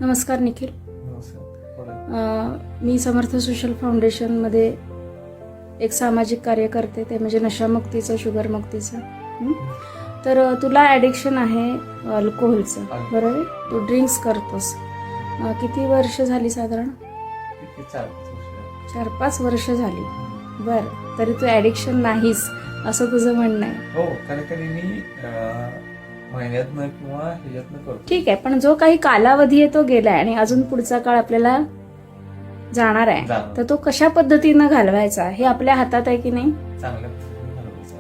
नमस्कार निखिल. नमस्कार. मी समर्थ सोशल फाउंडेशनमध्ये एक सामाजिक कार्य करते, ते म्हणजे नशामुक्तीचं, शुगरमुक्तीचं. तर तुला ॲडिक्शन आहे अल्कोहोलचं, बरोबर? तू ड्रिंक्स करतोस. किती वर्ष झाली साधारण? 4-5 वर्ष झाली. बरं, तरी तू ॲडिक्शन नाहीस असं तुझं म्हणणं आहे? हो, कधी मी महिन्यातनं किंवा ह्याच्यातनं करतो. ठीक आहे, पण जो काही कालावधी आहे तो गेलाय आणि अजून पुढचा काळ आपल्याला जाणार आहे, तर तो कशा पद्धतीनं घालवायचा हे आपल्या हातात आहे की नाही?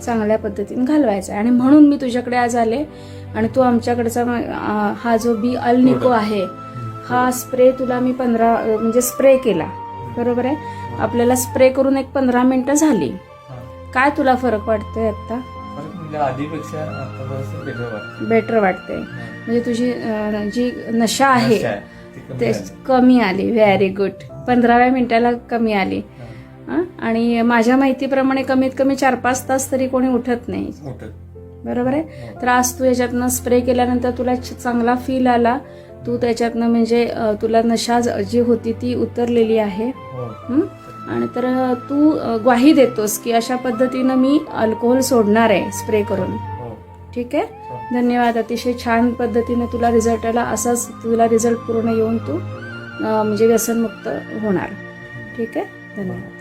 चांगल्या पद्धतीने घालवायचा. आणि म्हणून मी तुझ्याकडे आज आले आणि तू आमच्याकडचा हा जो बी अल्निको आहे हा स्प्रे तुला मी 15 म्हणजे स्प्रे केला, बरोबर आहे? आपल्याला स्प्रे करून एक 15 मिनिटं झाली. काय तुला फरक वाटतोय आता? आधीपेक्षा बेटर वाटते. म्हणजे तुझी जी नशा आहे ते कमी आली. Very good. 15व्या मिनिटाला कमी आली. आणि माझ्या माहितीप्रमाणे कमीत कमी 4-5 तास तरी कोणी उठत नाही, बरोबर आहे? तर आज तू याच्यातनं स्प्रे केल्यानंतर तुला चांगला फील आला. तू त्याच्यातनं म्हणजे तुला नशा जी होती ती उतरलेली आहे. आणि तर तू ग्वाही देतोस की अशा पद्धतीनं मी अल्कोहोल सोडणार आहे स्प्रे करून. ठीक आहे, धन्यवाद. अतिशय छान पद्धतीने तुला रिझल्ट आला. असाच तुला रिझल्ट पूर्ण येऊन तू म्हणजे व्यसनमुक्त होणार. ठीक आहे, धन्यवाद.